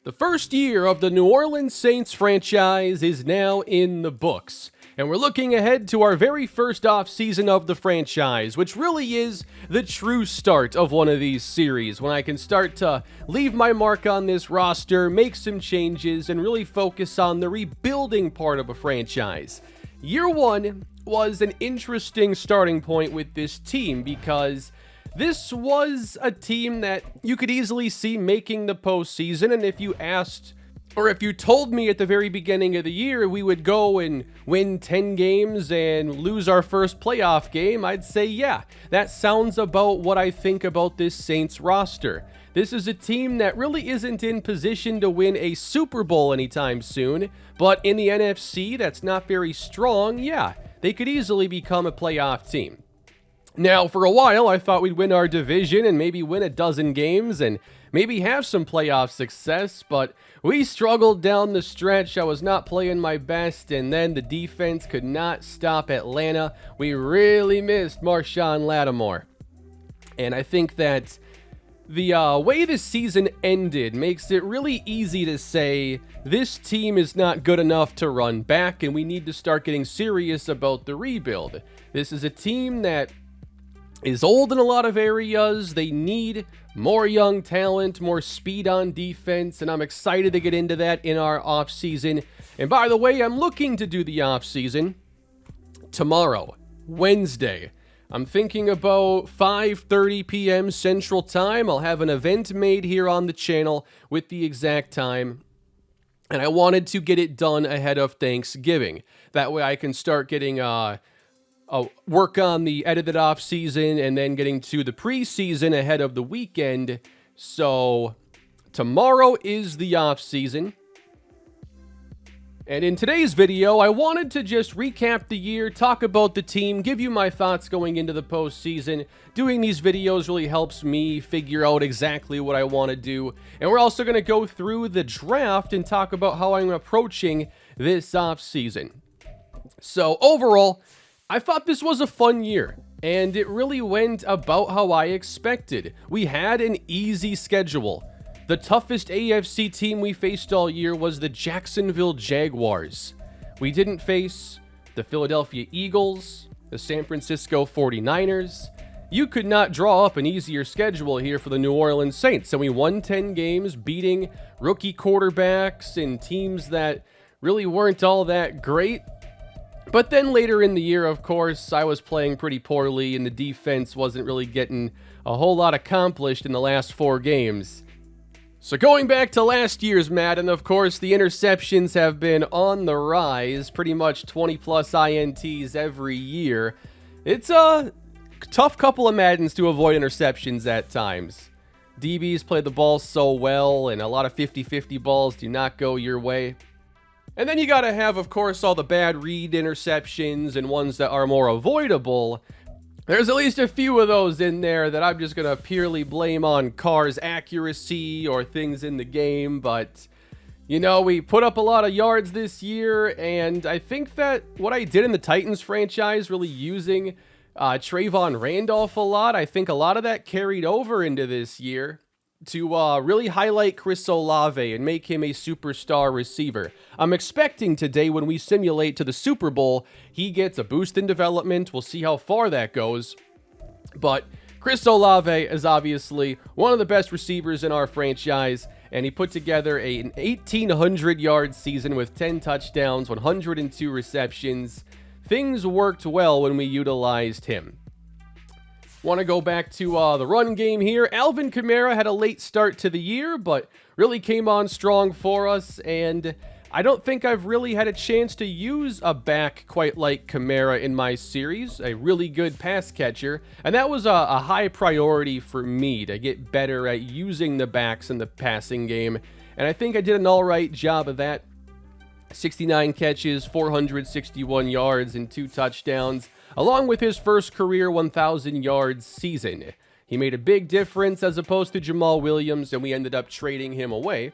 The first year of the New Orleans Saints franchise is now in the books, and we're looking ahead to our very first offseason of the franchise, which really is the true start of one of these series, when I can start to leave my mark on this roster, make some changes, and really focus on the rebuilding part of a franchise. Year one was an interesting starting point with this team because this was a team that you could easily see making the postseason, and if you asked, or if you told me at the very beginning of the year we would go and win 10 games and lose our first playoff game, I'd say, yeah, that sounds about what I think about this Saints roster. This is a team that really isn't in position to win a Super Bowl anytime soon, but in the NFC that's not very strong, yeah, they could easily become a playoff team. Now, for a while, I thought we'd win our division and maybe win a dozen games and maybe have some playoff success, but we struggled down the stretch. I was not playing my best, and then the defense could not stop Atlanta. We really missed Marshawn Lattimore. And I think that the way the season ended makes it really easy to say this team is not good enough to run back, and we need to start getting serious about the rebuild. This is a team that is old in a lot of areas. They need more young talent, more speed on defense, and I'm excited to get into that in our offseason. And by the way, I'm looking to do the offseason tomorrow, Wednesday. I'm thinking about 5:30 p.m. Central Time. I'll have an event made here on the channel with the exact time, and I wanted to get it done ahead of Thanksgiving. That way I can start getting work on the edited off season and then getting to the preseason ahead of the weekend. So tomorrow is the off season. And in today's video, I wanted to just recap the year, talk about the team, give you my thoughts going into the postseason. Doing these videos really helps me figure out exactly what I want to do. And we're also going to go through the draft and talk about how I'm approaching this off season. So overall, I thought this was a fun year, and it really went about how I expected. We had an easy schedule. The toughest AFC team we faced all year was the Jacksonville Jaguars. We didn't face the Philadelphia Eagles, the San Francisco 49ers. You could not draw up an easier schedule here for the New Orleans Saints, and we won 10 games, beating rookie quarterbacks and teams that really weren't all that great. But then later in the year, of course, I was playing pretty poorly and the defense wasn't really getting a whole lot accomplished in the last 4 games. So going back to last year's Madden, of course, the interceptions have been on the rise, pretty much 20 plus INTs every year. It's a tough couple of Maddens to avoid interceptions at times. DBs play the ball so well, and a lot of 50-50 balls do not go your way. And then you gotta have, of course, all the bad read interceptions and ones that are more avoidable. There's at least a few of those in there that I'm just gonna purely blame on Carr's accuracy or things in the game. But, you know, we put up a lot of yards this year, and I think that what I did in the Titans franchise, really using Trayvon Randolph a lot, I think a lot of that carried over into this year to really highlight Chris Olave and make him a superstar receiver. I'm expecting today, when we simulate to the Super Bowl, he gets a boost in development. We'll see how far that goes. But Chris Olave is obviously one of the best receivers in our franchise, and he put together an 1,800-yard season with 10 touchdowns, 102 receptions. Things worked well when we utilized him. Want to go back to the run game here. Alvin Kamara had a late start to the year, but really came on strong for us, and I don't think I've really had a chance to use a back quite like Kamara in my series, a really good pass catcher, and that was a high priority for me to get better at using the backs in the passing game, and I think I did an alright job of that. 69 catches, 461 yards, and 2 touchdowns, along with his first career 1,000 yards season. He made a big difference as opposed to Jamal Williams, and we ended up trading him away.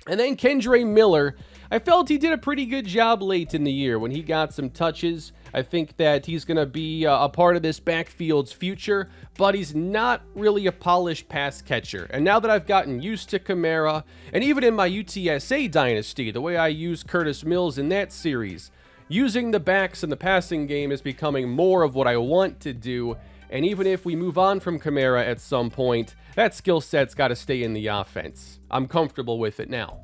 And then Kendre Miller, I felt he did a pretty good job late in the year when he got some touches. I think that he's going to be a part of this backfield's future, but he's not really a polished pass catcher. And now that I've gotten used to Kamara, and even in my UTSA dynasty, the way I use Curtis Mills in that series, using the backs in the passing game is becoming more of what I want to do. And even if we move on from Kamara at some point, that skill set's got to stay in the offense. I'm comfortable with it now.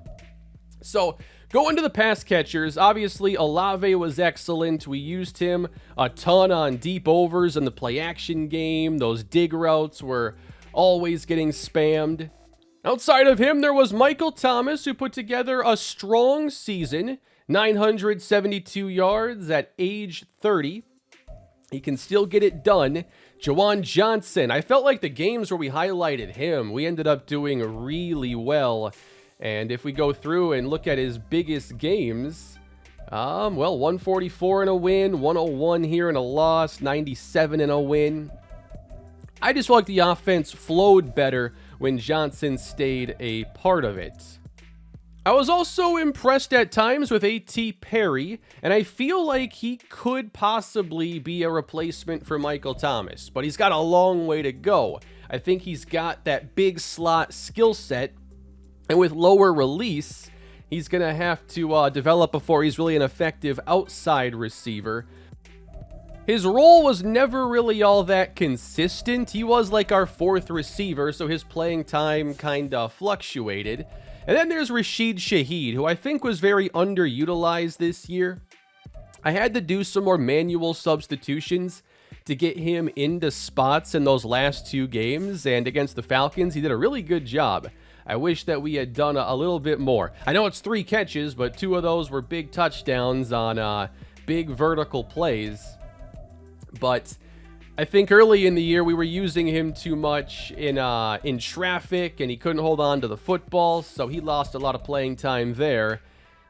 So, going to the pass catchers, obviously Olave was excellent. We used him a ton on deep overs in the play action game. Those dig routes were always getting spammed. Outside of him, there was Michael Thomas, who put together a strong season. 972 yards at age 30. He can still get it done. Jawan Johnson, I felt like the games where we highlighted him, we ended up doing really well. And if we go through and look at his biggest games, 144 in a win, 101 here in a loss, 97 in a win. I just felt like the offense flowed better when Johnson stayed a part of it. I was also impressed at times with A.T. Perry, and I feel like he could possibly be a replacement for Michael Thomas, but he's got a long way to go. I think he's got that big slot skill set, and with lower release, he's going to have to develop before he's really an effective outside receiver. His role was never really all that consistent. He was like our fourth receiver, so his playing time kind of fluctuated. And then there's Rashid Shaheed, who I think was very underutilized this year. I had to do some more manual substitutions to get him into spots in those last two games, and against the Falcons, he did a really good job. I wish that we had done a little bit more. I know it's 3 catches, but 2 of those were big touchdowns on big vertical plays. But I think early in the year we were using him too much in traffic, and he couldn't hold on to the football, so he lost a lot of playing time there.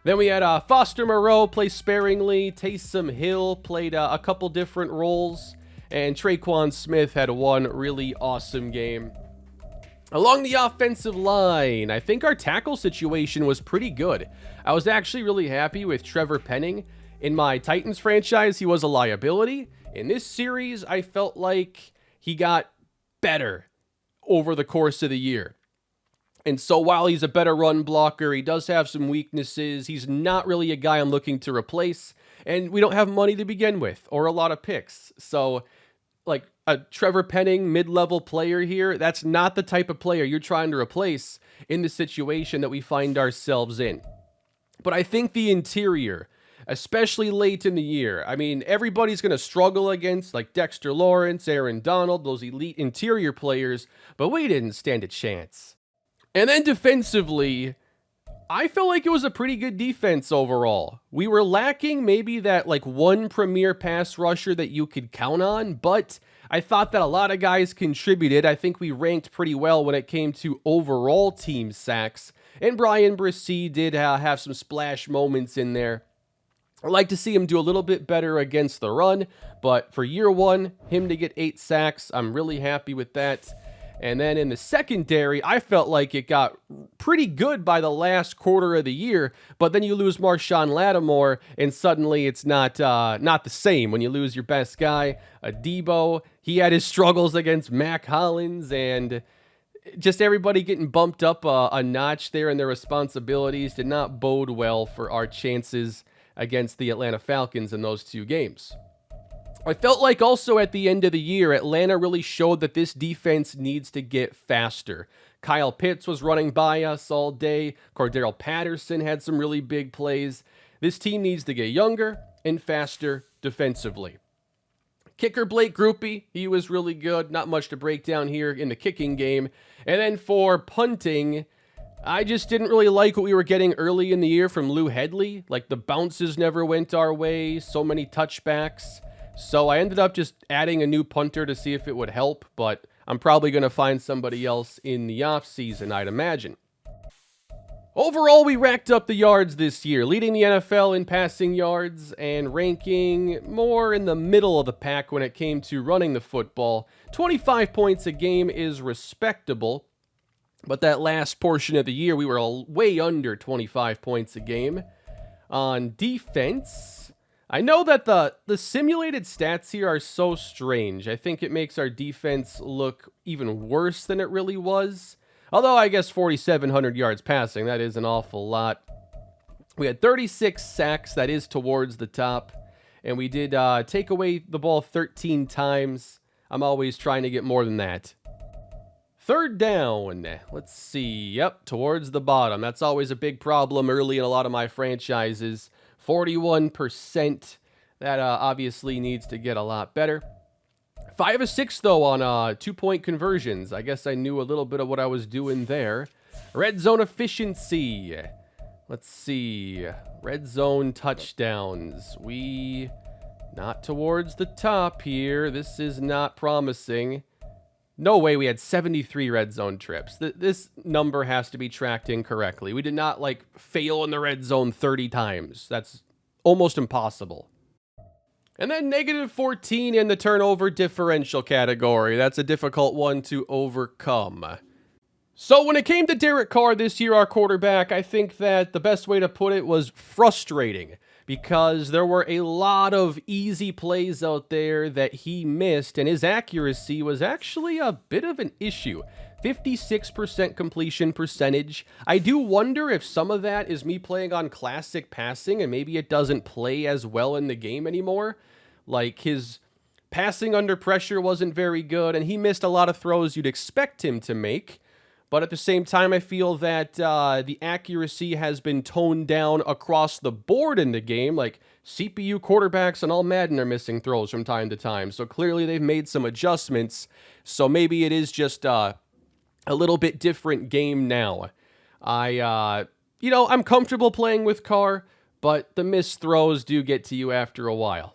Then we had Foster Moreau play sparingly, Taysom Hill played a couple different roles, and Traquan Smith had one really awesome game. Along the offensive line, I think our tackle situation was pretty good. I was actually really happy with Trevor Penning. In my Titans franchise, he was a liability. In this series, I felt like he got better over the course of the year. And so while he's a better run blocker, he does have some weaknesses. He's not really a guy I'm looking to replace. And we don't have money to begin with or a lot of picks. So like a Trevor Penning mid-level player here, that's not the type of player you're trying to replace in the situation that we find ourselves in. But I think the interior, especially late in the year, I mean, everybody's going to struggle against like Dexter Lawrence, Aaron Donald, those elite interior players, but we didn't stand a chance. And then defensively, I felt like it was a pretty good defense overall. We were lacking maybe that like one premier pass rusher that you could count on, but I thought that a lot of guys contributed. I think we ranked pretty well when it came to overall team sacks, and Brian Bresee did have some splash moments in there. I'd like to see him do a little bit better against the run, but for year one, him to get 8 sacks, I'm really happy with that. And then in the secondary, I felt like it got pretty good by the last quarter of the year, but then you lose Marshawn Lattimore, and suddenly it's not the same when you lose your best guy. Debo, he had his struggles against Mac Hollins, and just everybody getting bumped up a notch there in their responsibilities did not bode well for our chances against the Atlanta Falcons in those 2 games. I felt like also at the end of the year, Atlanta really showed that this defense needs to get faster. Kyle Pitts was running by us all day. Cordero Patterson had some really big plays. This team needs to get younger and faster defensively. Kicker Blake Grupe, he was really good. Not much to break down here in the kicking game. And then for punting, I just didn't really like what we were getting early in the year from Lou Hedley. Like the bounces never went our way, so many touchbacks. So I ended up just adding a new punter to see if it would help, but I'm probably going to find somebody else in the offseason, I'd imagine. Overall, we racked up the yards this year, leading the NFL in passing yards and ranking more in the middle of the pack when it came to running the football. 25 points a game is respectable, But that last portion of the year, we were way under 25 points a game. On defense, I know that the simulated stats here are so strange. I think it makes our defense look even worse than it really was. Although I guess 4,700 yards passing, that is an awful lot. We had 36 sacks, that is towards the top. And we did take away the ball 13 times. I'm always trying to get more than that. Third down, let's see, yep, towards the bottom. That's always a big problem early in a lot of my franchises. 41%, that obviously needs to get a lot better. 5 of 6, though, on 2-point conversions. I guess I knew a little bit of what I was doing there. Red zone efficiency. Let's see, red zone touchdowns. Not towards the top here. This is not promising. No way we had 73 red zone trips. This number has to be tracked incorrectly. We did not, fail in the red zone 30 times. That's almost impossible. And then -14 in the turnover differential category. That's a difficult one to overcome. So when it came to Derek Carr this year, our quarterback, I think that the best way to put it was frustrating. Because there were a lot of easy plays out there that he missed, and his accuracy was actually a bit of an issue. 56% completion percentage. I do wonder if some of that is me playing on classic passing, and maybe it doesn't play as well in the game anymore. Like, his passing under pressure wasn't very good, and he missed a lot of throws you'd expect him to make. But at the same time, I feel that the accuracy has been toned down across the board in the game. Like, CPU quarterbacks and All Madden are missing throws from time to time. So clearly they've made some adjustments. So maybe it is just a little bit different game now. I'm comfortable playing with Carr, but the missed throws do get to you after a while.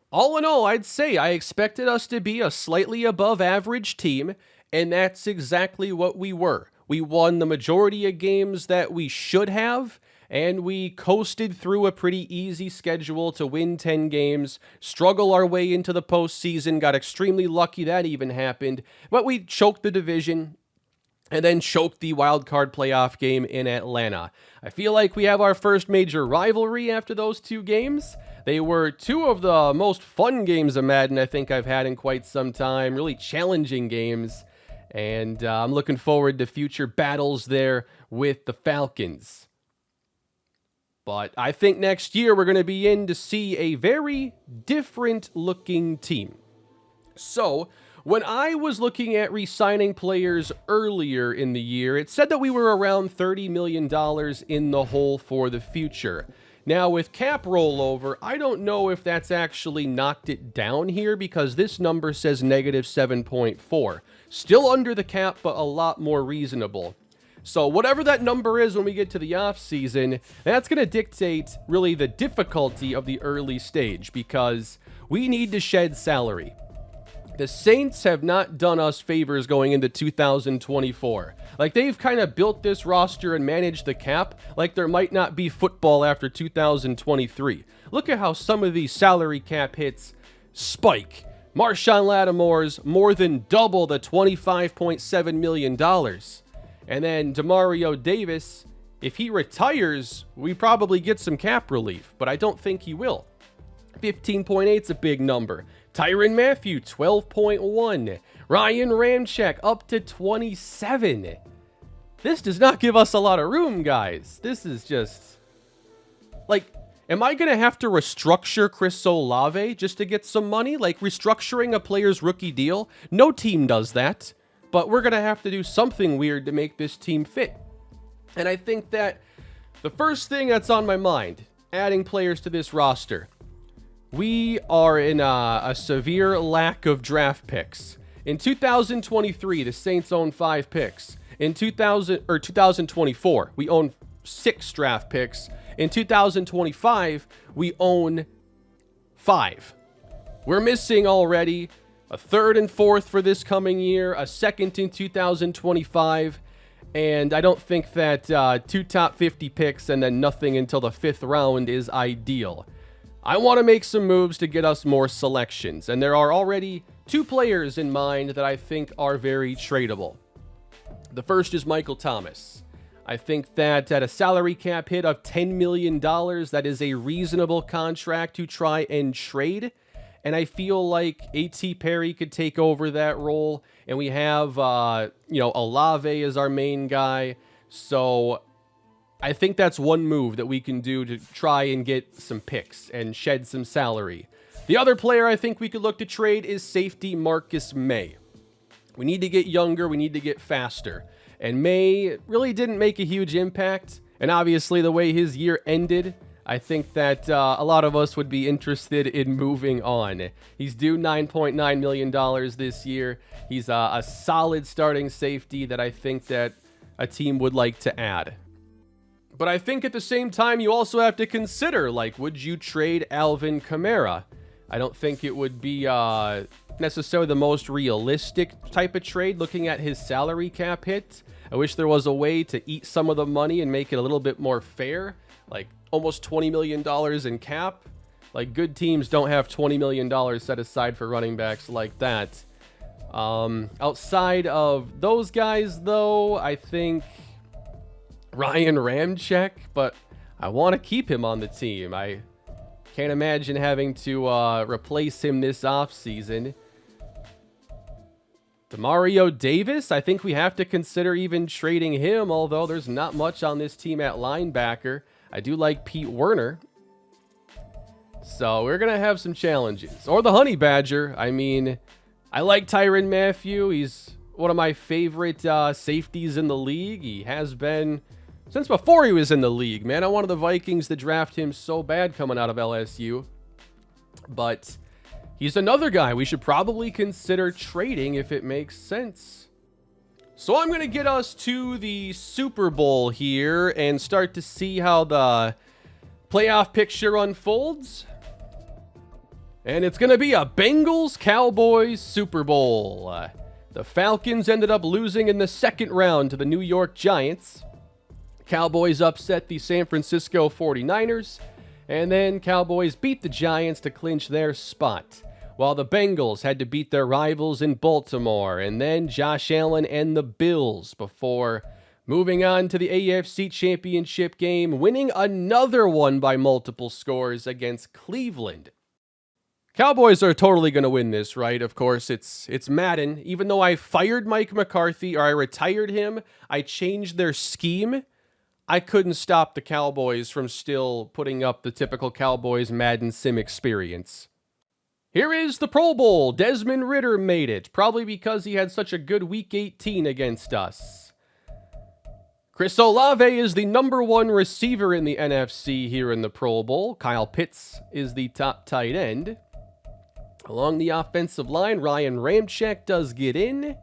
All in all, I'd say I expected us to be a slightly above average team. And that's exactly what we were. We won the majority of games that we should have, and we coasted through a pretty easy schedule to win 10 games, struggle our way into the postseason, got extremely lucky that even happened, but we choked the division, and then choked the wildcard playoff game in Atlanta. I feel like we have our first major rivalry after those 2 games. They were 2 of the most fun games of Madden I think I've had in quite some time, really challenging games. And I'm looking forward to future battles there with the Falcons. But I think next year we're going to be in to see a very different looking team. So, when I was looking at re-signing players earlier in the year, it said that we were around $30 million in the hole for the future. Now, with cap rollover, I don't know if that's actually knocked it down here because this number says -7.4. Still under the cap, but a lot more reasonable. So whatever that number is when we get to the offseason, that's going to dictate really the difficulty of the early stage because we need to shed salary. The Saints have not done us favors going into 2024. Like, they've kind of built this roster and managed the cap like there might not be football after 2023. Look at how some of these salary cap hits spike. Marshawn Lattimore's more than double the $25.7 million. And then Demario Davis, if he retires, we probably get some cap relief, but I don't think he will. 15.8 is a big number. Tyrann Mathieu, 12.1. Ryan Ramczyk, up to 27. This does not give us a lot of room, guys. This is just... like, am I going to have to restructure Chris Olave just to get some money? Like, restructuring a player's rookie deal? No team does that. But we're going to have to do something weird to make this team fit. And I think that the first thing that's on my mind, adding players to this roster... we are in a severe lack of draft picks. In 2023, the Saints own 5 picks. In 2024, we own 6 draft picks. In 2025, we own 5. We're missing already a 3rd and 4th for this coming year, a 2nd in 2025, and I don't think that 2 top 50 picks and then nothing until the 5th round is ideal. I want to make some moves to get us more selections, and there are already 2 players in mind that I think are very tradable. The first is Michael Thomas. I think that at a salary cap hit of $10 million, that is a reasonable contract to try and trade. And I feel like A.T. Perry could take over that role. And we have, Olave as our main guy. So I think that's one move that we can do to try and get some picks and shed some salary. The other player I think we could look to trade is safety Marcus May. We need to get younger. We need to get faster. And May really didn't make a huge impact. And obviously the way his year ended, I think that a lot of us would be interested in moving on. He's due $9.9 million this year. He's a solid starting safety that I think that a team would like to add. But I think at the same time, you also have to consider, would you trade Alvin Kamara? I don't think it would be necessarily the most realistic type of trade looking at his salary cap hit. I wish there was a way to eat some of the money and make it a little bit more fair, like almost $20 million in cap. Like, good teams don't have $20 million set aside for running backs like that. Outside of those guys, though, I think Ryan Ramczyk, but I want to keep him on the team. I can't imagine having to replace him this offseason. Demario Davis, I think we have to consider even trading him, although there's not much on this team at linebacker. I do like Pete Werner. So we're going to have some challenges. Or the Honey Badger. I mean, I like Tyrann Mathieu. He's one of my favorite safeties in the league. He has been since before he was in the league, man. I wanted the Vikings to draft him so bad coming out of LSU. But he's another guy we should probably consider trading if it makes sense. So I'm going to get us to the Super Bowl here and start to see how the playoff picture unfolds. And it's going to be a Bengals-Cowboys Super Bowl. The Falcons ended up losing in the second round to the New York Giants. Cowboys upset the San Francisco 49ers. And then Cowboys beat the Giants to clinch their spot, while the Bengals had to beat their rivals in Baltimore, and then Josh Allen and the Bills before moving on to the AFC Championship game, winning another one by multiple scores against Cleveland. Cowboys are totally going to win this, right? Of course, it's Madden. Even though I fired Mike McCarthy, or I retired him, I changed their scheme. I couldn't stop the Cowboys from still putting up the typical Cowboys Madden sim experience. Here is the Pro Bowl. Desmond Ridder made it, probably because he had such a good Week 18 against us. Chris Olave is the number one receiver in the NFC here in the Pro Bowl. Kyle Pitts is the top tight end. Along the offensive line, Ryan Ramczyk does get in.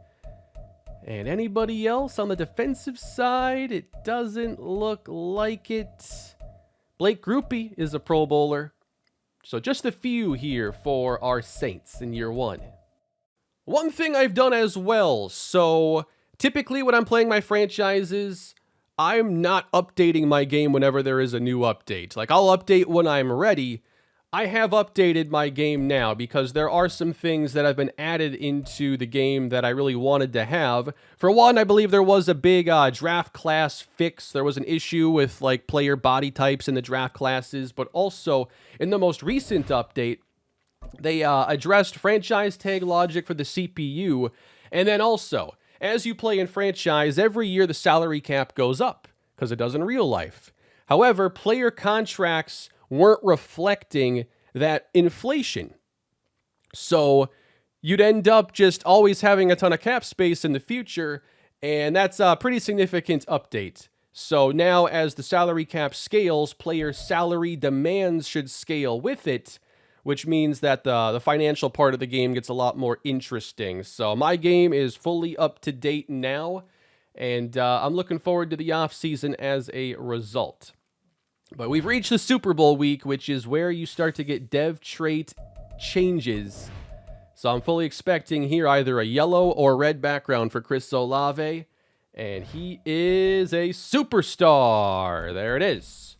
And anybody else on the defensive side? It doesn't look like it. Blake Grupe is a Pro Bowler. So just a few here for our Saints in year one. One thing I've done as well. So typically when I'm playing my franchises, I'm not updating my game whenever there is a new update. Like, I'll update when I'm ready. I have updated my game now because there are some things that have been added into the game that I really wanted to have. For one, I believe there was a big draft class fix. There was an issue with player body types in the draft classes, but also in the most recent update, they addressed franchise tag logic for the CPU. And then also, as you play in franchise, every year the salary cap goes up because it does in real life. However, player contracts weren't reflecting that inflation. So you'd end up just always having a ton of cap space in the future, and that's a pretty significant update. So now as the salary cap scales, player salary demands should scale with it, which means that the financial part of the game gets a lot more interesting. So my game is fully up to date now, and I'm looking forward to the offseason as a result. But we've reached the Super Bowl week, which is where you start to get dev trait changes. So I'm fully expecting here either a yellow or red background for Chris Olave. And he is a superstar. There it is.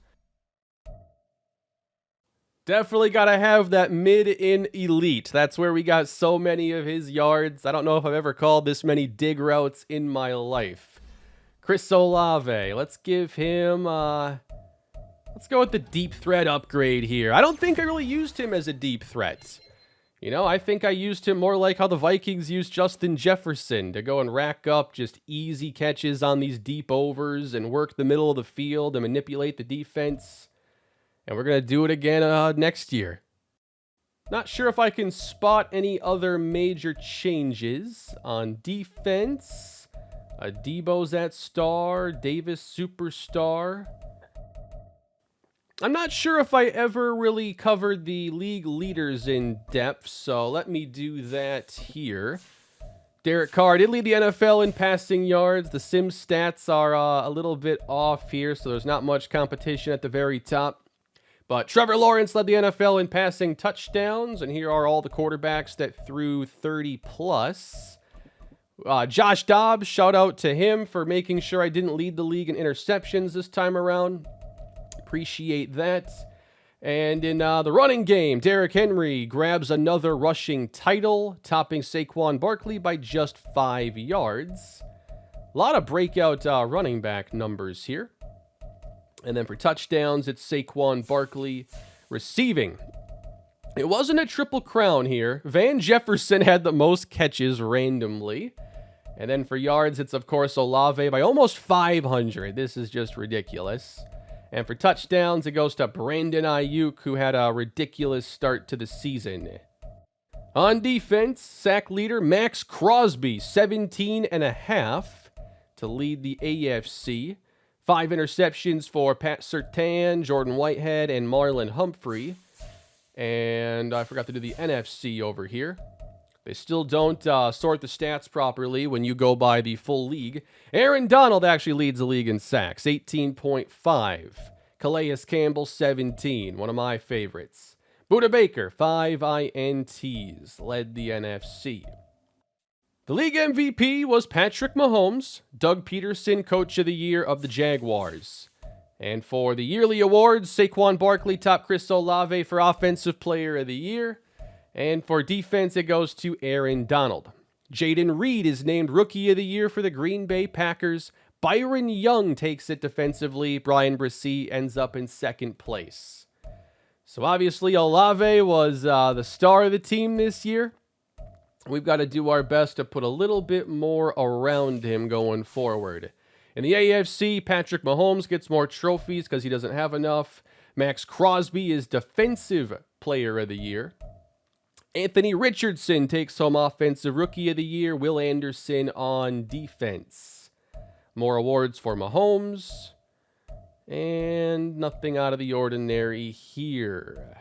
Definitely got to have that mid in elite. That's where we got so many of his yards. I don't know if I've ever called this many dig routes in my life. Chris Olave. Let's give him, let's go with the deep threat upgrade here. I don't think I really used him as a deep threat. You know, I think I used him more like how the Vikings used Justin Jefferson to go and rack up just easy catches on these deep overs and work the middle of the field and manipulate the defense. And we're going to do it again next year. Not sure if I can spot any other major changes on defense. Debo's at star, Davis superstar. I'm not sure if I ever really covered the league leaders in depth, so let me do that here. Derek Carr did lead the NFL in passing yards. The sim stats are a little bit off here, so there's not much competition at the very top. But Trevor Lawrence led the NFL in passing touchdowns, and here are all the quarterbacks that threw 30+. Josh Dobbs, shout out to him for making sure I didn't lead the league in interceptions this time around. Appreciate that. And in the running game, Derrick Henry grabs another rushing title, topping Saquon Barkley by just 5 yards. A lot of breakout running back numbers here. And then for touchdowns, it's Saquon Barkley receiving. It wasn't a triple crown here. Van Jefferson had the most catches randomly. And then for yards, it's, of course, Olave by almost 500. This is just ridiculous. And for touchdowns, it goes to Brandon Ayuk, who had a ridiculous start to the season. On defense, sack leader Max Crosby, 17.5 to lead the AFC. 5 interceptions for Pat Surtain, Jordan Whitehead, and Marlon Humphrey. And I forgot to do the NFC over here. They still don't sort the stats properly when you go by the full league. Aaron Donald actually leads the league in sacks, 18.5. Calais Campbell, 17, one of my favorites. Budda Baker, 5 INTs, led the NFC. The league MVP was Patrick Mahomes, Doug Peterson, Coach of the Year of the Jaguars. And for the yearly awards, Saquon Barkley topped Chris Olave for Offensive Player of the Year. And for defense, it goes to Aaron Donald. Jaden Reed is named Rookie of the Year for the Green Bay Packers. Byron Young takes it defensively. Brian Bresee ends up in second place. So obviously, Olave was the star of the team this year. We've got to do our best to put a little bit more around him going forward. In the AFC, Patrick Mahomes gets more trophies because he doesn't have enough. Max Crosby is Defensive Player of the Year. Anthony Richardson takes home Offensive Rookie of the Year. Will Anderson on defense. More awards for Mahomes. And nothing out of the ordinary here.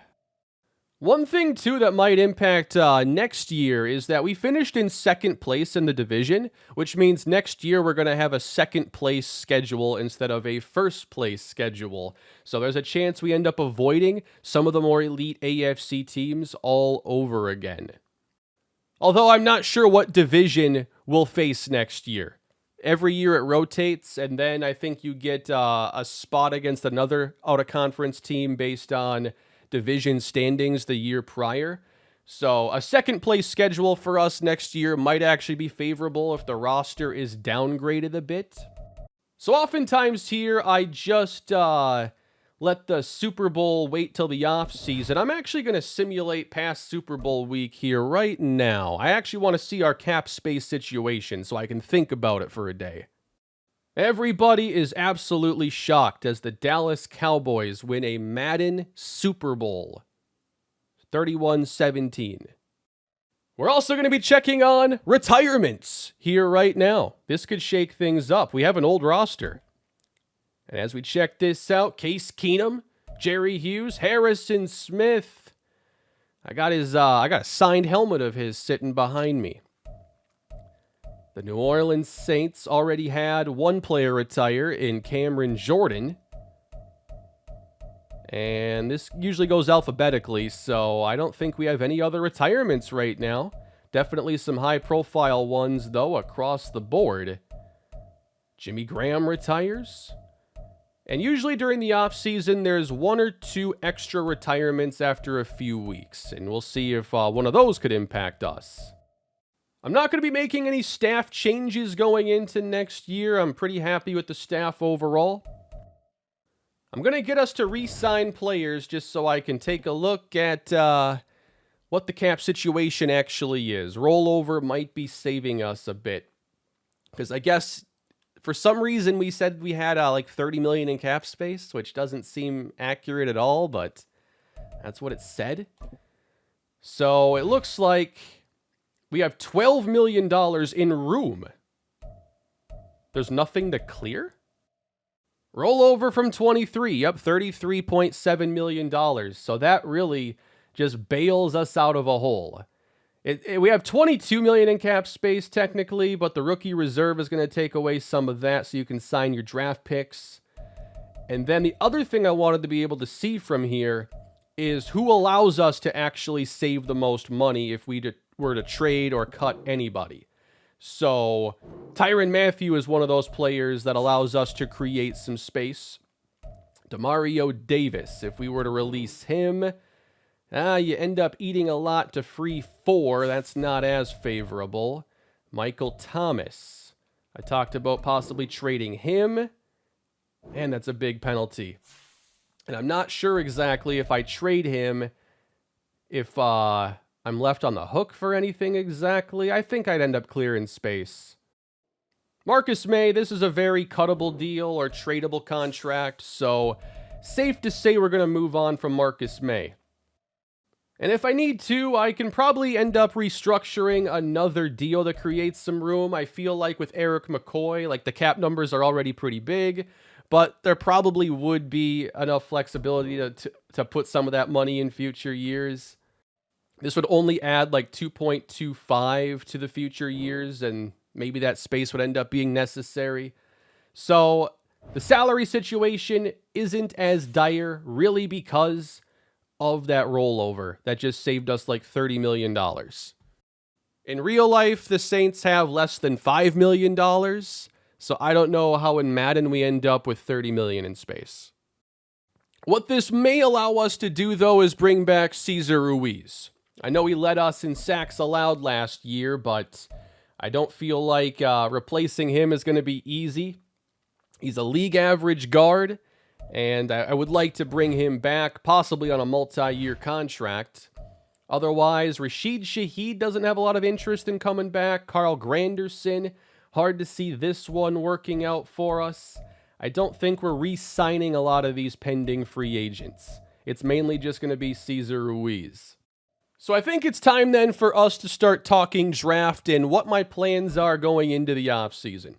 One thing, too, that might impact next year is that we finished in second place in the division, which means next year we're going to have a second place schedule instead of a first place schedule. So there's a chance we end up avoiding some of the more elite AFC teams all over again. Although I'm not sure what division we'll face next year. Every year it rotates, and then I think you get a spot against another out-of-conference team based on division standings the year prior. So a second place schedule for us next year might actually be favorable if the roster is downgraded a bit. So oftentimes here I just let the Super Bowl wait till the off season. I'm actually going to simulate past Super Bowl week here right now. I actually want to see our cap space situation so I can think about it for a day. Everybody is absolutely shocked as the Dallas Cowboys win a Madden Super Bowl. 31-17. We're also going to be checking on retirements here right now. This could shake things up. We have an old roster. And as we check this out, Case Keenum, Jerry Hughes, Harrison Smith. I got a signed helmet of his sitting behind me. The New Orleans Saints already had one player retire in Cameron Jordan. And this usually goes alphabetically, so I don't think we have any other retirements right now. Definitely some high-profile ones, though, across the board. Jimmy Graham retires. And usually during the offseason, there's 1 or 2 extra retirements after a few weeks, and we'll see if one of those could impact us. I'm not going to be making any staff changes going into next year. I'm pretty happy with the staff overall. I'm going to get us to re-sign players just so I can take a look at what the cap situation actually is. Rollover might be saving us a bit, because I guess for some reason we said we had like 30 million in cap space, which doesn't seem accurate at all, but that's what it said. So it looks like we have $12 million in room. There's nothing to clear? Rollover from 23, yep, $33.7 million. So that really just bails us out of a hole. We have 22 million in cap space technically, but the rookie reserve is going to take away some of that so you can sign your draft picks. And then the other thing I wanted to be able to see from here is who allows us to actually save the most money if we were to trade or cut anybody. So Tyrann Mathieu is one of those players that allows us to create some space. Demario Davis, if we were to release him, you end up eating a lot to free 4. That's not as favorable. Michael Thomas. I talked about possibly trading him. And that's a big penalty. And I'm not sure exactly if I trade him, if I'm left on the hook for anything exactly. I think I'd end up clearing space. Marcus May, this is a very cuttable deal or tradable contract. So safe to say we're going to move on from Marcus May. And if I need to, I can probably end up restructuring another deal that creates some room. I feel like with Eric McCoy, like the cap numbers are already pretty big, but there probably would be enough flexibility to put some of that money in future years. This would only add like 2.25 to the future years, and maybe that space would end up being necessary. So the salary situation isn't as dire really because of that rollover that just saved us like $30 million. In real life, the Saints have less than $5 million, so I don't know how in Madden we end up with $30 million in space. What this may allow us to do, though, is bring back Cesar Ruiz. I know he led us in sacks allowed last year, but I don't feel like replacing him is going to be easy. He's a league average guard, and I would like to bring him back, possibly on a multi-year contract. Otherwise, Rashid Shaheed doesn't have a lot of interest in coming back. Carl Granderson, hard to see this one working out for us. I don't think we're re-signing a lot of these pending free agents. It's mainly just going to be Cesar Ruiz. So I think it's time then for us to start talking draft and what my plans are going into the offseason.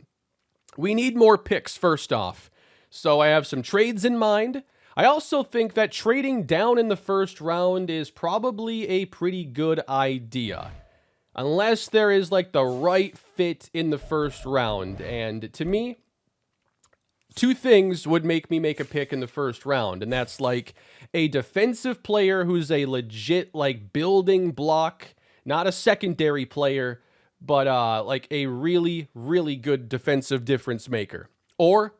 We need more picks first off. So I have some trades in mind. I also think that trading down in the first round is probably a pretty good idea. Unless there is like the right fit in the first round. And to me, 2 things would make me make a pick in the first round. And that's like a defensive player who's a legit like building block, not a secondary player, but like a really, really good defensive difference maker. Or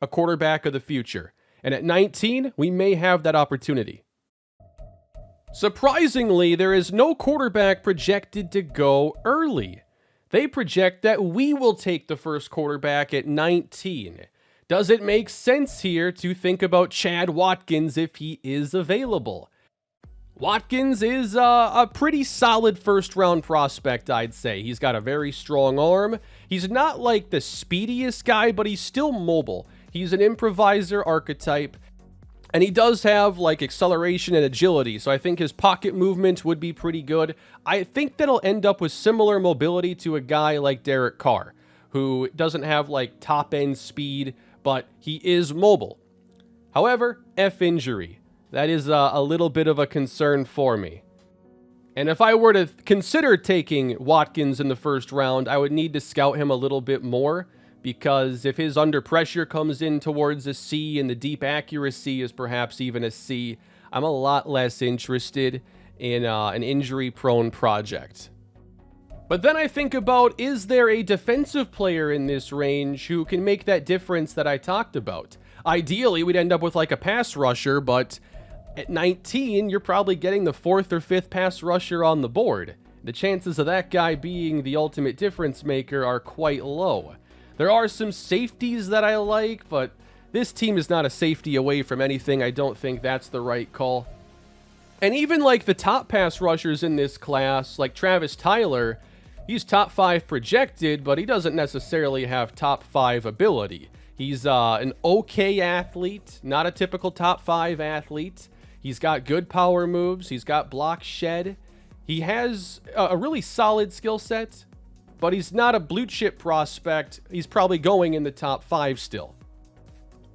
a quarterback of the future. And at 19, we may have that opportunity. Surprisingly, there is no quarterback projected to go early. They project that we will take the first quarterback at 19. Does it make sense here to think about Chad Watkins if he is available? Watkins is a pretty solid first-round prospect, I'd say. He's got a very strong arm. He's not like the speediest guy, but he's still mobile. He's an improviser archetype, and he does have like acceleration and agility, so I think his pocket movement would be pretty good. I think that'll end up with similar mobility to a guy like Derek Carr, who doesn't have like top-end speed, but he is mobile. However, injury. That is a little bit of a concern for me. And if I were to consider taking Watkins in the first round, I would need to scout him a little bit more, because if his under pressure comes in towards a C and the deep accuracy is perhaps even a C, I'm a lot less interested in an injury-prone project. But then I think about, is there a defensive player in this range who can make that difference that I talked about? Ideally, we'd end up with like a pass rusher, but at 19, you're probably getting the 4th or 5th pass rusher on the board. The chances of that guy being the ultimate difference maker are quite low. There are some safeties that I like, but this team is not a safety away from anything. I don't think that's the right call. And even like the top pass rushers in this class, like Travis Tyler, he's top 5 projected, but he doesn't necessarily have top 5 ability. He's an okay athlete, not a typical top 5 athlete. He's got good power moves. He's got block shed. He has a really solid skill set, but he's not a blue chip prospect. He's probably going in the top 5 still.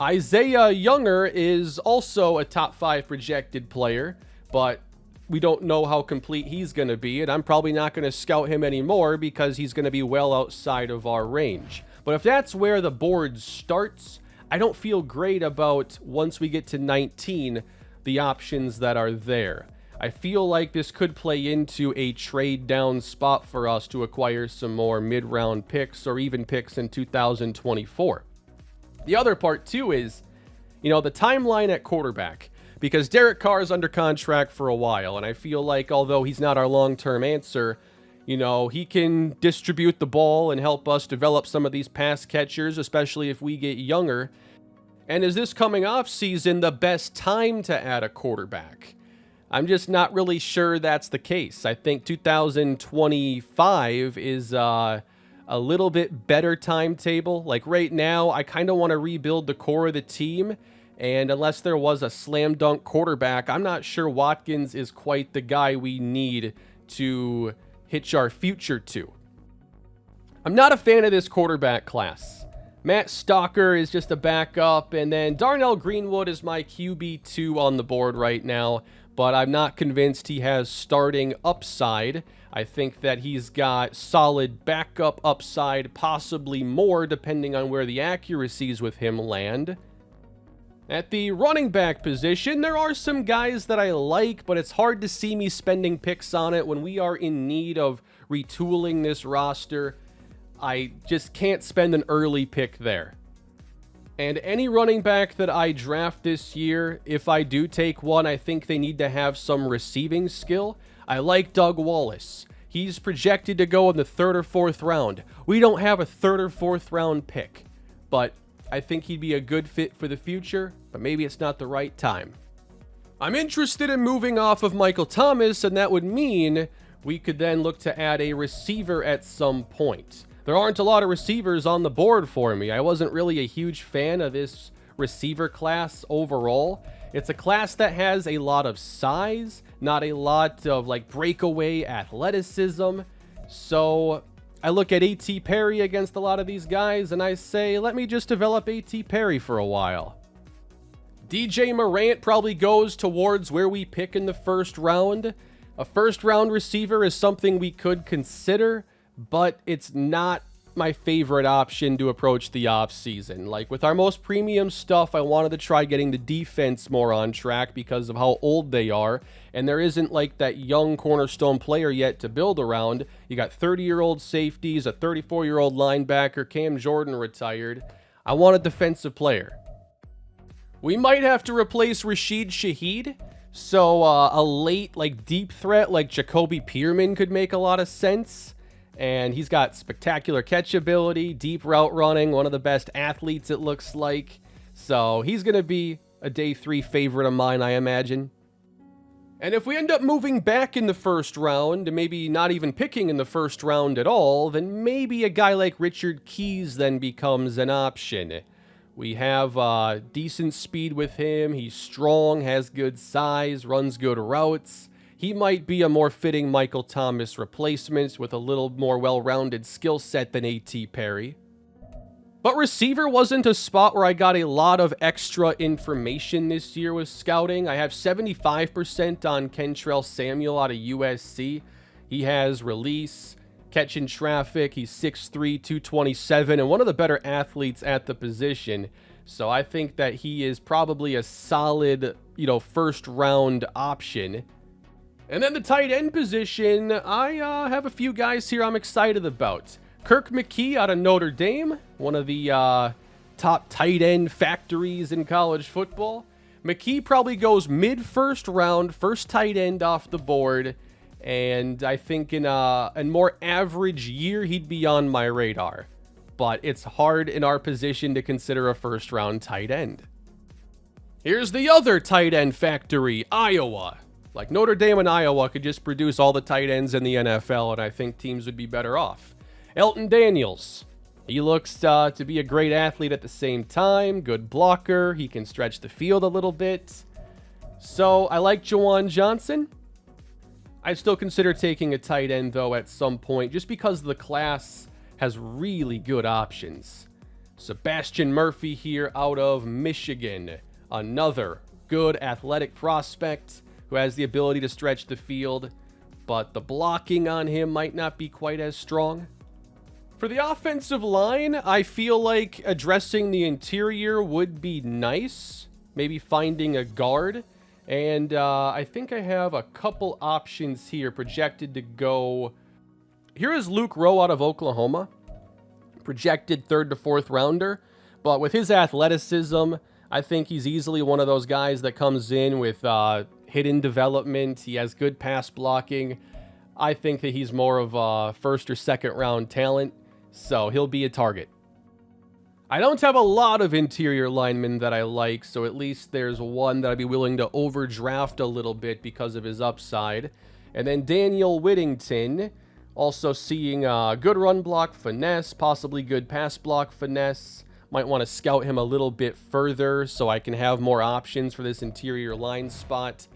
Isaiah Younger is also a top 5 projected player, but we don't know how complete he's going to be, and I'm probably not going to scout him anymore because he's going to be well outside of our range. But if that's where the board starts, I don't feel great about, once we get to 19, the options that are there. I feel like this could play into a trade down spot for us to acquire some more mid-round picks or even picks in 2024. The other part too is, the timeline at quarterback, because Derek Carr is under contract for a while, and I feel like although he's not our long-term answer, he can distribute the ball and help us develop some of these pass catchers, especially if we get younger. And is this coming off season the best time to add a quarterback? I'm just not really sure that's the case. I think 2025 is a little bit better timetable. Like right now, I kind of want to rebuild the core of the team. And unless there was a slam dunk quarterback, I'm not sure Watkins is quite the guy we need to hitch our future to. I'm not a fan of this quarterback class. Matt Stalker is just a backup, and then Darnell Greenwood is my QB2 on the board right now, but I'm not convinced he has starting upside. I think that he's got solid backup upside, possibly more depending on where the accuracies with him land. At the running back position, there are some guys that I like, but it's hard to see me spending picks on it when we are in need of retooling this roster. I just can't spend an early pick there. And any running back that I draft this year, if I do take one, I think they need to have some receiving skill. I like Doug Wallace. He's projected to go in the 3rd or 4th round. We don't have a 3rd or 4th round pick, but I think he'd be a good fit for the future, but maybe it's not the right time. I'm interested in moving off of Michael Thomas, and that would mean we could then look to add a receiver at some point. There aren't a lot of receivers on the board for me. I wasn't really a huge fan of this receiver class overall. It's a class that has a lot of size, not a lot of breakaway athleticism. So I look at A.T. Perry against a lot of these guys and I say, let me just develop A.T. Perry for a while. DJ Morant probably goes towards where we pick in the 1st round. A 1st round receiver is something we could consider, but it's not my favorite option to approach the offseason. With our most premium stuff, I wanted to try getting the defense more on track because of how old they are, and there isn't that young cornerstone player yet to build around. You got 30-year-old safeties, a 34-year-old linebacker, Cam Jordan retired. I want a defensive player. We might have to replace Rashid Shaheed, so a late deep threat like Jacoby Pearman could make a lot of sense. And he's got spectacular catch ability, deep route running, one of the best athletes it looks like. So he's going to be a day 3 favorite of mine, I imagine. And if we end up moving back in the 1st round, and maybe not even picking in the 1st round at all, then maybe a guy like Richard Keys then becomes an option. We have decent speed with him. He's strong, has good size, runs good routes. He might be a more fitting Michael Thomas replacement with a little more well-rounded skill set than A.T. Perry. But receiver wasn't a spot where I got a lot of extra information this year with scouting. I have 75% on Kentrell Samuel out of USC. He has release, catch in traffic. He's 6'3", 227, and one of the better athletes at the position. So I think that he is probably a solid, 1st round option. And then the tight end position, I have a few guys here I'm excited about. Kirk McKee out of Notre Dame, one of the top tight end factories in college football. McKee probably goes mid-first round, first tight end off the board, and I think in a more average year, he'd be on my radar. But it's hard in our position to consider a first-round tight end. Here's the other tight end factory, Iowa. Like Notre Dame and Iowa could just produce all the tight ends in the NFL, and I think teams would be better off. Elton Daniels. He looks to be a great athlete at the same time. Good blocker. He can stretch the field a little bit. So I like Juwan Johnson. I still consider taking a tight end, though, at some point, just because the class has really good options. Sebastian Murphy here out of Michigan. Another good athletic prospect who has the ability to stretch the field, but the blocking on him might not be quite as strong. For the offensive line, I feel like addressing the interior would be nice. Maybe finding a guard. And I think I have a couple options here projected to go. Here is Luke Rowe out of Oklahoma. Projected 3rd to 4th rounder. But with his athleticism, I think he's easily one of those guys that comes in with hidden development. He has good pass blocking. I think that he's more of a 1st or 2nd round talent, so he'll be a target. I don't have a lot of interior linemen that I like, so at least there's one that I'd be willing to overdraft a little bit because of his upside. And then Daniel Whittington, also seeing good run block finesse, possibly good pass block finesse. Might want to scout him a little bit further so I can have more options for this interior line spot.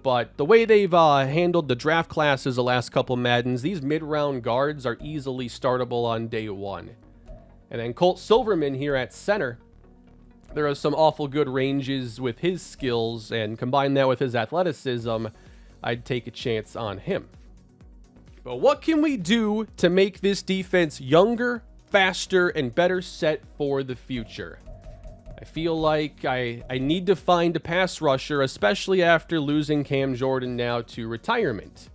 But the way they've handled the draft classes the last couple Maddens, these mid-round guards are easily startable on day 1. And then Colt Silverman here at center. There are some awful good ranges with his skills, and combine that with his athleticism, I'd take a chance on him. But what can we do to make this defense younger, faster, and better set for the future? I feel like I need to find a pass rusher, especially after losing Cam Jordan now to retirement.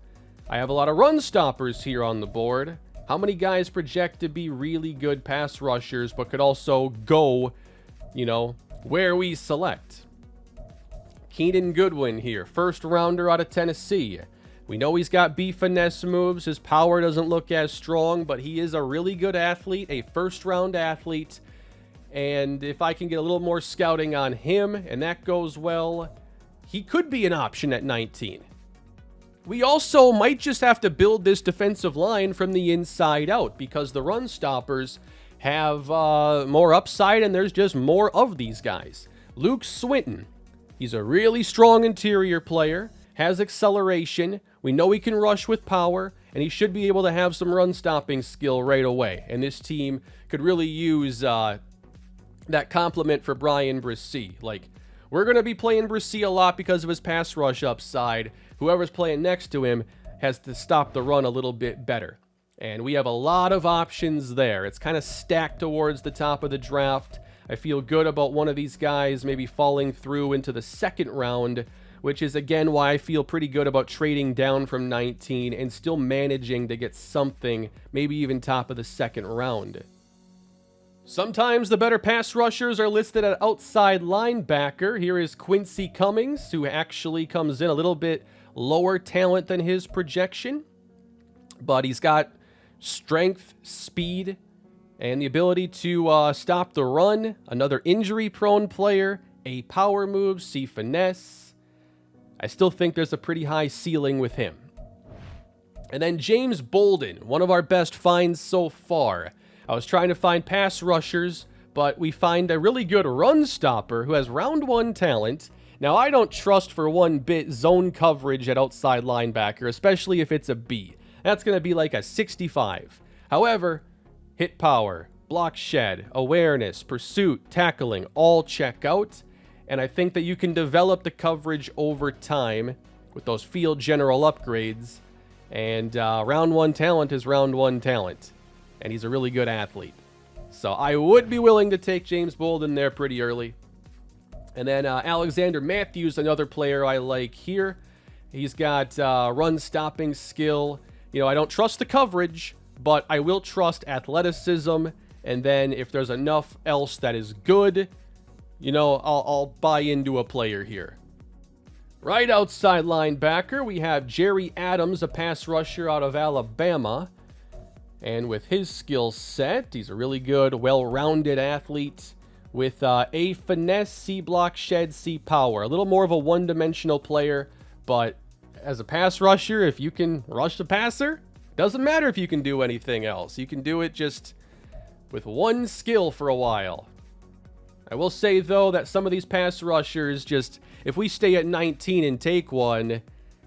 I have a lot of run stoppers here on the board. How many guys project to be really good pass rushers, but could also go, where we select? Keenan Goodwin here, 1st rounder out of Tennessee. We know he's got B finesse moves. His power doesn't look as strong, but he is a really good athlete, a 1st round athlete. And if I can get a little more scouting on him, and that goes well, he could be an option at 19. We also might just have to build this defensive line from the inside out, because the run stoppers have more upside, and there's just more of these guys. Luke Swinton, he's a really strong interior player, has acceleration. We know he can rush with power, and he should be able to have some run stopping skill right away. And this team could really use that compliment for Brian Bresee. Like, we're going to be playing Bresee a lot because of his pass rush upside. Whoever's playing next to him has to stop the run a little bit better. And we have a lot of options there. It's kind of stacked towards the top of the draft. I feel good about one of these guys maybe falling through into the 2nd round, which is again why I feel pretty good about trading down from 19 and still managing to get something, maybe even top of the 2nd round. Sometimes the better pass rushers are listed at outside linebacker. Here is Quincy Cummings, who actually comes in a little bit lower talent than his projection, but he's got strength, speed, and the ability to stop the run. Another injury-prone player, A power move, C finesse. I still think there's a pretty high ceiling with him. And then James Bolden, one of our best finds so far. I was trying to find pass rushers, but we find a really good run stopper who has round 1 talent. Now, I don't trust for one bit zone coverage at outside linebacker, especially if it's a B. That's going to be like a 65. However, hit power, block shed, awareness, pursuit, tackling, all check out. And I think that you can develop the coverage over time with those field general upgrades. And round 1 talent is round 1 talent. And he's a really good athlete. So I would be willing to take James Bolden there pretty early. And then Alexander Matthews, another player I like here. He's got run stopping skill. I don't trust the coverage, but I will trust athleticism. And then if there's enough else that is good, I'll buy into a player here. Right outside linebacker, we have Jerry Adams, a pass rusher out of Alabama. And with his skill set, he's a really good, well-rounded athlete with A finesse, C block, shed, C power. A little more of a one-dimensional player, but as a pass rusher, if you can rush the passer, doesn't matter if you can do anything else. You can do it just with one skill for a while. I will say, though, that some of these pass rushers if we stay at 19 and take one,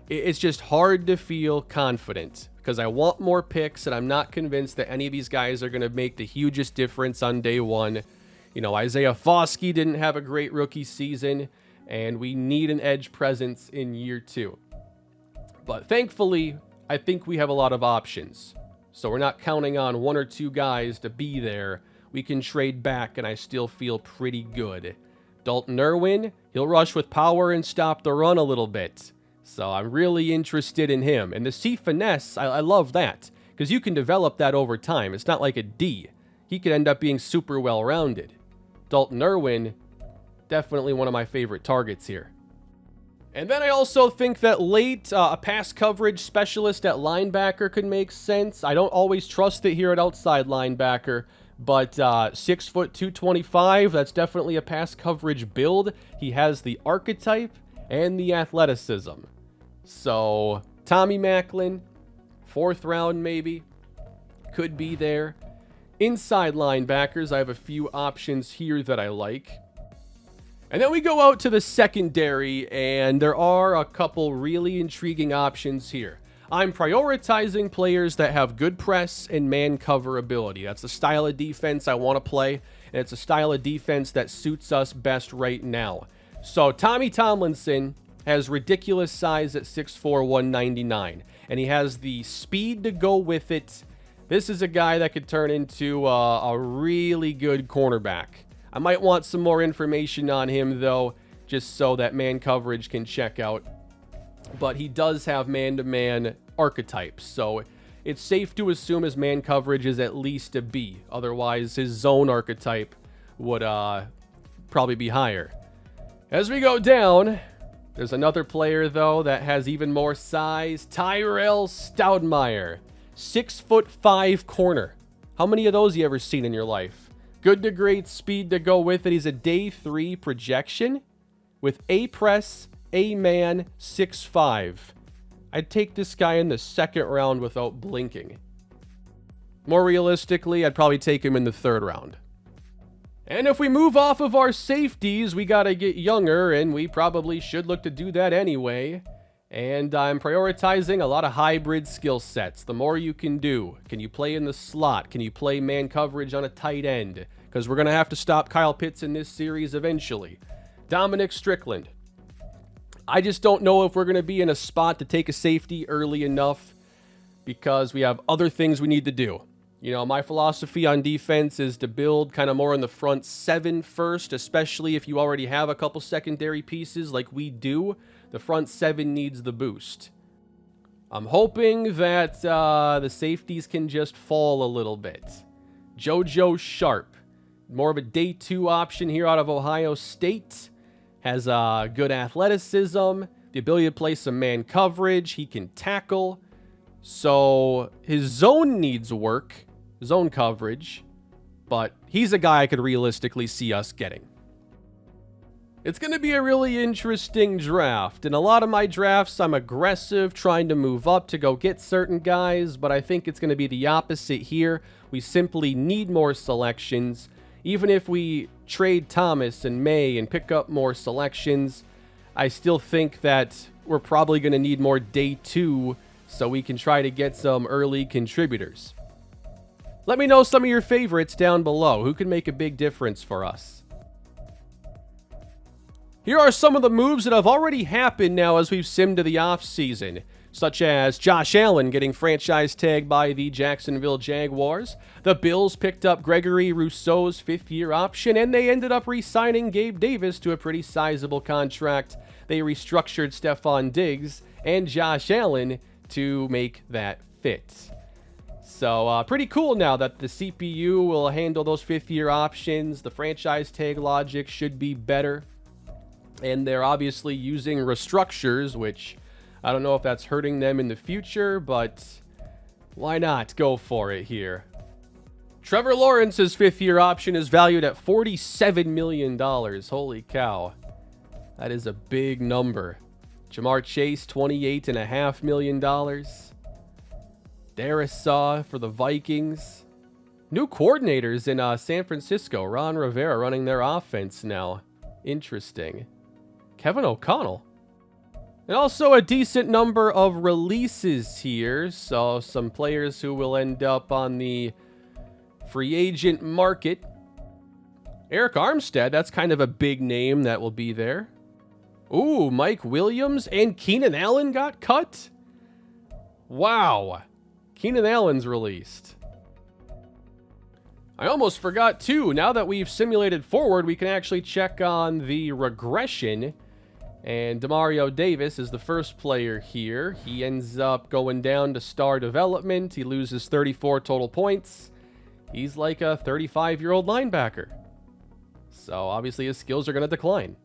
it's just hard to feel confident because I want more picks and I'm not convinced that any of these guys are going to make the hugest difference on day one. Isaiah Foskey didn't have a great rookie season, and we need an edge presence in year 2. But thankfully, I think we have a lot of options. So we're not counting on 1 or 2 guys to be there. We can trade back, and I still feel pretty good. Dalton Irwin, he'll rush with power and stop the run a little bit. So I'm really interested in him. And the C finesse, I love that, because you can develop that over time. It's not like a D. He could end up being super well-rounded. Dalton Irwin, definitely one of my favorite targets here. And then I also think that late, a pass coverage specialist at linebacker could make sense. I don't always trust it here at outside linebacker, but 6 foot 225, that's definitely a pass coverage build. He has the archetype and the athleticism. So Tommy Macklin, 4th round maybe, could be there. Inside linebackers, I have a few options here that I like. And then we go out to the secondary, and there are a couple really intriguing options here. I'm prioritizing players that have good press and man cover ability. That's the style of defense I want to play, and it's a style of defense that suits us best right now. So Tommy Tomlinson has ridiculous size at 6'4", 199, and he has the speed to go with it. This is a guy that could turn into a really good cornerback. I might want some more information on him, though, just so that man coverage can check out. But he does have man-to-man archetypes, so it's safe to assume his man coverage is at least a B. Otherwise, his zone archetype would probably be higher. As we go down, there's another player, though, that has even more size. Tyrell Stoudemire, 6'5" corner. How many of those you ever seen in your life? Good to great speed to go with it. He's a day 3 projection with A press, A man, 6'5". I'd take this guy in the 2nd round without blinking. More realistically, I'd probably take him in the 3rd round. And if we move off of our safeties, we gotta get younger, and we probably should look to do that anyway. And I'm prioritizing a lot of hybrid skill sets. The more you can do. Can you play in the slot? Can you play man coverage on a tight end? Because we're going to have to stop Kyle Pitts in this series eventually. Dominic Strickland. I just don't know if we're going to be in a spot to take a safety early enough because we have other things we need to do. My philosophy on defense is to build kind of more in the front 7 first, especially if you already have a couple secondary pieces like we do. The front 7 needs the boost. I'm hoping that the safeties can just fall a little bit. JoJo Sharp, more of a day 2 option here out of Ohio State. Has good athleticism, the ability to play some man coverage. He can tackle. So his zone needs work, zone coverage. But he's a guy I could realistically see us getting. It's going to be a really interesting draft. In a lot of my drafts, I'm aggressive, trying to move up to go get certain guys, but I think it's going to be the opposite here. We simply need more selections. Even if we trade Thomas and May and pick up more selections, I still think that we're probably going to need more day 2 so we can try to get some early contributors. Let me know some of your favorites down below. Who can make a big difference for us? Here are some of the moves that have already happened now as we've simmed to the offseason, such as Josh Allen getting franchise tagged by the Jacksonville Jaguars. The Bills picked up Gregory Rousseau's 5th-year option, and they ended up re-signing Gabe Davis to a pretty sizable contract. They restructured Stephon Diggs and Josh Allen to make that fit. So pretty cool now that the CPU will handle those 5th-year options. The franchise tag logic should be better. And they're obviously using restructures, which I don't know if that's hurting them in the future, but why not go for it here? Trevor Lawrence's 5th-year option is valued at $47 million. Holy cow. That is a big number. Jamar Chase, $28.5 million. Darisaw for the Vikings. New coordinators in San Francisco. Ron Rivera running their offense now. Interesting. Kevin O'Connell. And also a decent number of releases here. So some players who will end up on the free agent market. Eric Armstead, that's kind of a big name that will be there. Ooh, Mike Williams and Keenan Allen got cut? Wow. Keenan Allen's released. I almost forgot too, now that we've simulated forward, we can actually check on the regression. And Demario Davis is the first player here. He ends up going down to star development. He loses 34 total points. He's like a 35-year-old linebacker. So obviously his skills are going to decline.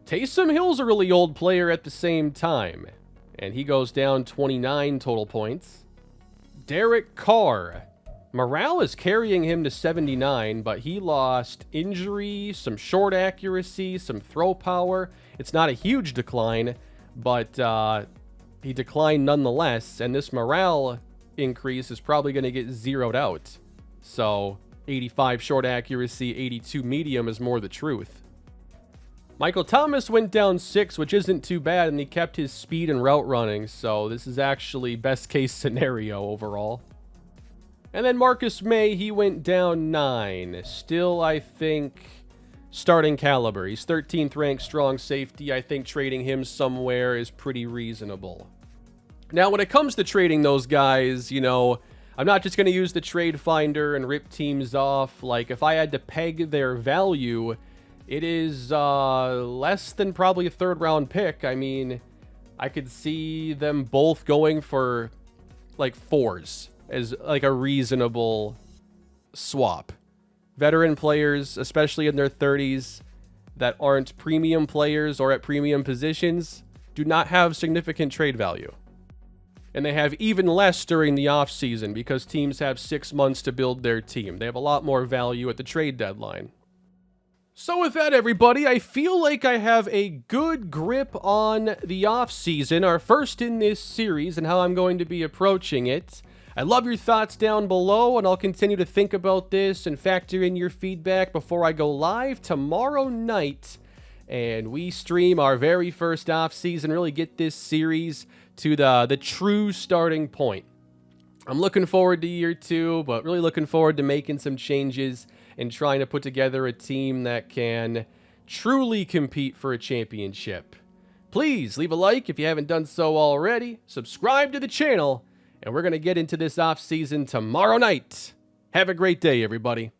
Taysom Hill's a really old player at the same time. And he goes down 29 total points. Derek Carr. Morale is carrying him to 79, but he lost injury, some short accuracy, some throw power. It's not a huge decline, but he declined nonetheless, and this morale increase is probably going to get zeroed out. So 85 short accuracy, 82 medium is more the truth. Michael Thomas went down 6, which isn't too bad, and he kept his speed and route running, so this is actually best case scenario overall. And then Marcus May, he went down 9. Still, I think, starting caliber. He's 13th ranked strong safety. I think trading him somewhere is pretty reasonable. Now, when it comes to trading those guys, you know, I'm not just going to use the trade finder and rip teams off. Like, if I had to peg their value, it is less than probably a 3rd round pick. I mean, I could see them both going for like 4s. As like a reasonable swap. Veteran players, especially in their 30s, that aren't premium players or at premium positions, do not have significant trade value. And they have even less during the offseason because teams have 6 months to build their team. They have a lot more value at the trade deadline. So with that, everybody, I feel like I have a good grip on the offseason, our first in this series, and how I'm going to be approaching it. I love your thoughts down below, and I'll continue to think about this and factor in your feedback before I go live tomorrow night. And we stream our very first offseason, really get this series to the true starting point. I'm looking forward to year 2, but really looking forward to making some changes and trying to put together a team that can truly compete for a championship. Please leave a like if you haven't done so already. Subscribe to the channel. And we're going to get into this offseason tomorrow night. Have a great day, everybody.